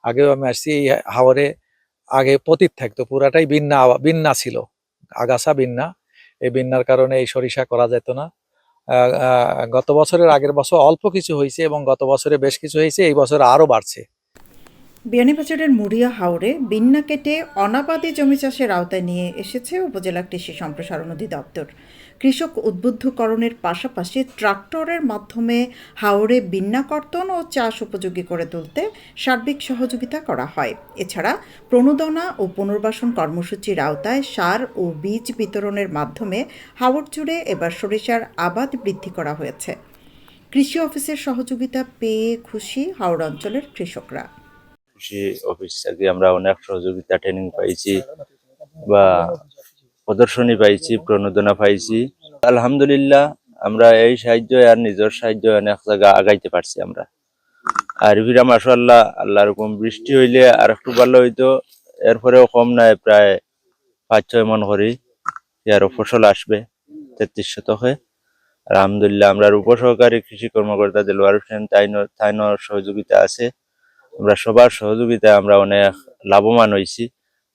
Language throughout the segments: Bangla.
আগেও আমি আসছি। এই হাওরে আগে পতিত থাকতো, পুরাটাই বিন্না ছিল, আগাছা বিন্না। এই বিন্নার কারণে এই সরিষা করা যেত না। গত বছরের আগের বছর অল্প কিছু হয়েছে এবং গত বছরে বেশ কিছু হয়েছে, এই বছর আরো বাড়ছে। বিয়ানীবাজারের মুড়িয়া হাওরে বিন্না কেটে অনাবাদি জমি চাষের আওতায় নিয়ে এসেছে উপজেলা কৃষি সম্প্রসারণ অধিদপ্তর। কৃষক উদ্বুদ্ধকরণের পাশাপাশি ট্রাক্টরের মাধ্যমে হাওরে বিন্না কর্তন ও চাষ উপযোগী করে তুলতে সার্বিক সহযোগিতা করা হয়। এছাড়া প্রণোদনা ও পুনর্বাসন কর্মসূচির আওতায় সার ও বীজ বিতরণের মাধ্যমে হাওড় জুড়ে এবার সরিষার আবাদ বৃদ্ধি করা হয়েছে। কৃষি অফিসের সহযোগিতা পেয়ে খুশি হাওড় অঞ্চলের কৃষকরা। কৃষি অফিস থেকে আমরা অনেক সহযোগিতা ট্রেনিং পাইছি বা প্রদর্শনী পাইছি, প্রণোদনা পাইছি। আলহামদুলিল্লাহ আমরা এই সাহায্য আর নিজের সাহায্য অনেক জায়গা আগাইতে পারছি আমরা। আর ভিড়া মাশাআল্লাহ আল্লাহর হুকুম বৃষ্টি হইলে আর একটু ভালো হইতো, এরপরেও কম নাই, প্রায় 5-6 মন করি আরো ফসল আসবে 33 শতকে। আলহামদুলিল্লাহ আমরা উপসহকারী কৃষি কর্মকর্তা দেলোয়ার হোসেন তাইনোর সহযোগিতা আছে। আমরা সবার সহযোগিতায় আমরা অনেক লাভবান হয়েছি।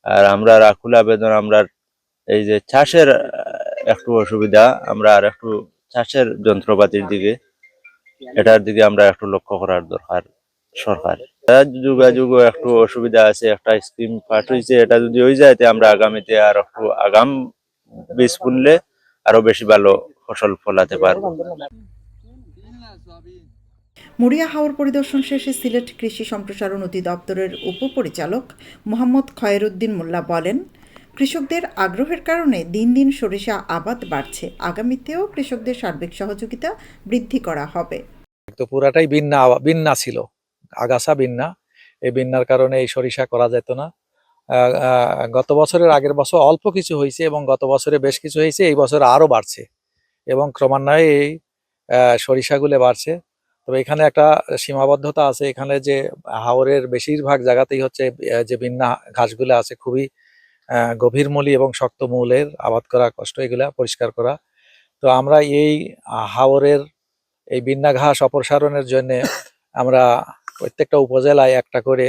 আর আমরা রাখুল আবেদন, আমরা এই যে চাষের একটু অসুবিধা, আমরা আর একটু চাষের যন্ত্রপাতির দিকে, এটার দিকে আমরা একটু লক্ষ্য করার দরকার সরকার। যোগাযোগ একটু অসুবিধা আছে, একটা স্কিম পাস হয়েছে, এটা যদি হয়ে যায় আমরা আগামীতে আর একটু আগাম বীজ বুনলে আরো বেশি ভালো ফসল ফলাতে পারবো। মুড়িয়া হাওর পরিদর্শন শেষে সিলেট কৃষি সম্প্রসারণ অধিদপ্তরের উপপরিচালক মোহাম্মদ খয়েরউদ্দিন মোল্লা বলেন, কৃষকদের আগ্রহের কারণে দিন দিন সরিষা আবাদ বাড়ছে। আগামীতেও কৃষকদের সার্বিক সহযোগিতা বৃদ্ধি করা হবে। তো পুরাটাই বিন্না ছিল, আগাছা বিন্না। এই বিন্নার কারণে এই সরিষা করা যেত না। গত বছরের আগের বছর অল্প কিছু হয়েছে এবং গত বছরে বেশ কিছু হয়েছে, এই বছর আরো বাড়ছে এবং ক্রমান্বয়ে এই সরিষাগুলো বাড়ছে। তবে এখানে একটা সীমাবদ্ধতা আছে, এখানে যে হাওরের বেশিরভাগ জায়গাতেই হচ্ছে যে বিন্না ঘাসগুলো আছে খুবই গভীর মূলী এবং শক্ত মূলের, আবাদ করা কষ্ট, এগুলা পরিষ্কার করা। তো আমরা এই হাওরের এই বিন্না ঘাস অপসারণের জন্য আমরা প্রত্যেকটা উপজেলায় একটা করে,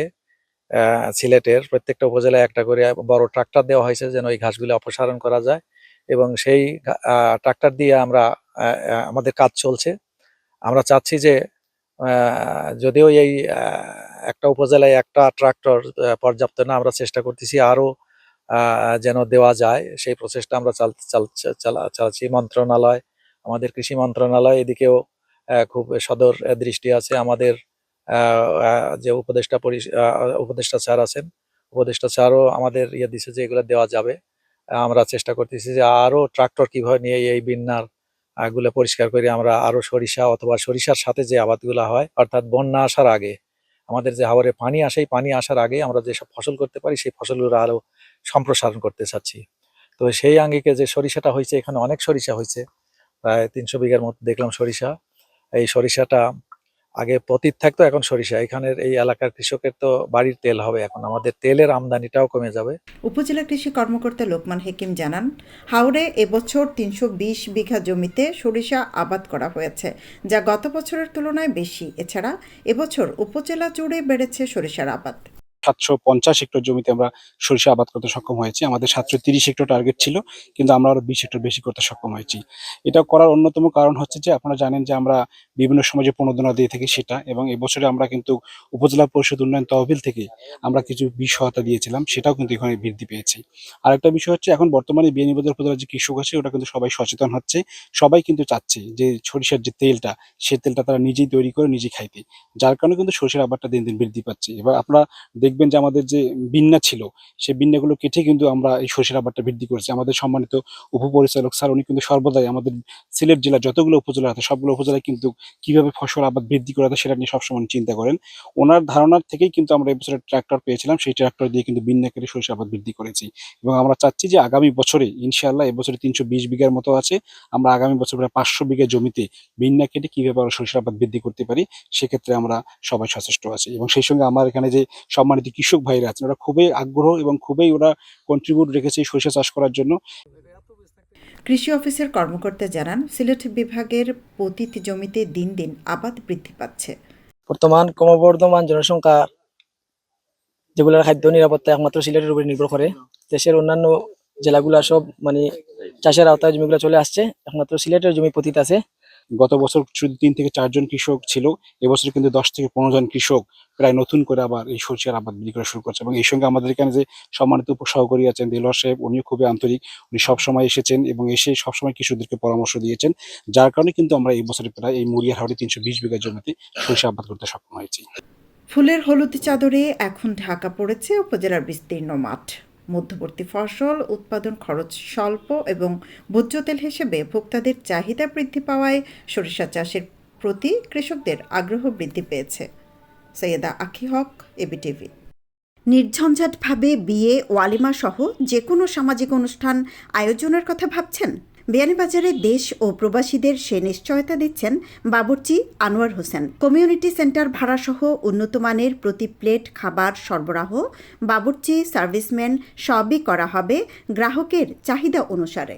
সিলেটের প্রত্যেকটা উপজেলায় একটা করে বড় ট্রাক্টর দেওয়া হয়েছে যেন এই ঘাসগুলো অপসারণ করা যায়। এবং সেই ট্রাক্টর দিয়ে আমরা আমাদের কাজ চলছে। আমরা চাচ্ছি যে যদিও এই একটা উপজেলায় একটা ট্রাক্টর পর্যাপ্ত না, আমরা চেষ্টা করতেছি আরো যেন দেওয়া যায়, সেই প্রচেষ্টা আমরা চালাচ্ছি। মন্ত্রণালয়, আমাদের কৃষি মন্ত্রণালয় এদিকেও খুব সদর দৃষ্টি আছে। আমাদের যে উপদেষ্টা স্যার আছেন, উপদেষ্টা স্যারও আমাদের দিছে যে এগুলো দেওয়া যাবে। আমরা চেষ্টা করতেছি যে আরো ট্রাক্টর কিভাবে নিয়ে এই বিন্নার গুলো পরিষ্কার করে আমরা আরো সরিষা অথবা সরিষার সাথে যে আবাদগুলো হয়, অর্থাৎ বন্যা আসার আগে আমাদের যে হাওরে পানি আসে, পানি আসার আগে আমরা যেসব ফসল করতে পারি সেই ফসলগুলো আরো সম্প্রসারণ করতে চাচ্ছি। তো সেই আঙ্গিকে যে সরিষাটা হয়েছে, এখানে অনেক সরিষা হয়েছে, প্রায় 300 বিঘার মতো দেখলাম সরিষা। এই সরিষাটা আগে পতিত থাকতো, এখন সরিষা। এখানের এই এলাকার কৃষকের তো বাড়ির তেল হবে, এখন আমাদের তেলের আমদানিটাও কমে যাবে। উপজেলা কৃষি কর্মকর্তা লোকমান হেকিম জানান, হাওরে এবছর 320 বিঘা জমিতে সরিষা আবাদ করা হয়েছে, যা গত বছরের তুলনায় বেশি। এছাড়া এবছর উপজেলা জুড়ে বেড়েছে সরিষার আবাদ। 750 হেক্টর জমিতে আমরা সরিষা আবাদ করতে সক্ষম হয়েছি। আমাদের 730 হেক্টর টার্গেট ছিল, কিন্তু আমরা আরো 20 হেক্টর বেশি করতে সক্ষম হয়েছি। এটা করার অন্যতম কারণ হচ্ছে যে আপনারা জানেন যে আমরা বিভিন্ন সময় যে প্রণোদনা দিয়ে থাকি সেটা, এবং এবছরে আমরা কিন্তু উপজেলা পরিষদ উন্নয়ন তহবিল থেকে আমরা কিছু বীজ সহায়তা দিয়েছিলাম, সেটাও কিন্তু এখানে বৃদ্ধি পেয়েছে। আরেকটা বিষয় হচ্ছে এখন বর্তমানে বিয়ানীবাজার উপজেলার যে কৃষক আছে ওটা কিন্তু সবাই সচেতন হচ্ছে, সবাই কিন্তু চাচ্ছে যে সরিষার যে তেলটা, সেই তেলটা তারা নিজেই তৈরি করে নিজেই খাইতে, যার কারণে কিন্তু সরিষার আবাদটা দিন দিন বৃদ্ধি পাচ্ছে। এবার আপনারা দেখবেন যে আমাদের যে বিন্না ছিল সেই বিন্নাগুলো কেটে কিন্তু আমরা এই সরিষার আবাদটা বৃদ্ধি করেছি। আমাদের সম্মানিত উপপরিচালক স্যার উনি কিন্তু সর্বদাই আমাদের সিলেট জেলার যতগুলো উপজেলা আছে সবগুলো উপজেলায় কিন্তু কিভাবে ফসল আবাদ বৃদ্ধি করা যায় সেটা নিয়ে সবসময় চিন্তা করেন। ওনার ধারণার থেকেই কিন্তু আমরা এবছরে ট্রাক্টর পেয়েছিলাম, সেই ট্রাক্টর দিয়ে কিন্তু বিন্না কেটে সরিষা আবাদ বৃদ্ধি করেছি। এবং আমরা চাচ্ছি যে আগামী বছরে ইনশাআল্লাহ, এবছরে 320 বিঘার মতো আছে, আমরা আগামী বছর প্রায় 500 বিঘা জমিতে বিন্না কেটে কিভাবে আমরা সরিষা আবাদ বৃদ্ধি করতে পারি সেক্ষেত্রে আমরা সবাই সচেষ্ট আছি। এবং সেই সঙ্গে আমার এখানে যে সম্মানিত কৃষক ভাইরা আছেন ওরা খুবই আগ্রহ এবং খুবই ওরা কন্ট্রিবিউট রেখেছে এই সরিষা চাষ করার জন্য। কৃষি অফিসের কর্মকর্তা জানান, সিলেট বিভাগের পতিত জমিতে দিন দিন আবাদ বৃদ্ধি পাচ্ছে। বর্তমান ক্রমবর্ধমান জনসংখ্যার যেগুলোর খাদ্য নিরাপত্তা একমাত্র সিলেটের উপরে নির্ভর করে। দেশের অন্যান্য জেলাগুলা সব মানে চাষের আওতায় জমিগুলো চলে আসছে, একমাত্র সিলেটের জমি পতিত আছে। গত বছর শুধু 3 থেকে 4 জন কৃষক ছিল, এবছর কিন্তু 10 থেকে 15 জন কৃষক প্রায় নতুন করে আবার এই সরিষার আবাদ বিক্রি করা শুরু করছে। এবং এই সঙ্গে আমাদের এখানে যে সম্মানিত উপসহকারী আছেন দেলোয়ার সাহেব, উনিও খুবই আন্তরিক, উনি সবসময় এসেছেন এবং এসে সবসময় কৃষকদেরকে পরামর্শ দিয়েছেন, যার কারণে কিন্তু আমরা এই বছরে প্রায় এই মুড়িয়ার হাওড়ে 320 বিঘা জমিতে সরিষা আবাদ করতে সক্ষম হয়েছি। ফুলের হলুদ চাদরে এখন ঢাকা পড়েছে উপজেলার বিস্তীর্ণ মাঠ। মধ্যবর্তী ফসল উৎপাদন খরচ স্বল্প এবং ভোজ্য তেল হিসেবে ভোক্তাদের চাহিদা বৃদ্ধি পাওয়ায় সরিষা চাষের প্রতি কৃষকদের আগ্রহ বৃদ্ধি পেয়েছে। সৈয়দা আখি হক, এবিটিভি। নির্ঝঞ্ঝাটভাবে বিয়ে, ওয়ালিমা সহ যে কোনো সামাজিক অনুষ্ঠান আয়োজনের কথা ভাবছেন? বিয়ানীবাজারে দেশ ও প্রবাসীদের সে নিশ্চয়তা দিচ্ছেন বাবুর্চি আনোয়ার হোসেন। কমিউনিটি সেন্টার ভাড়াসহ উন্নত মানের প্রতি প্লেট খাবার সরবরাহ, বাবুর্চি সার্ভিসম্যান সবই করা হবে গ্রাহকের চাহিদা অনুসারে।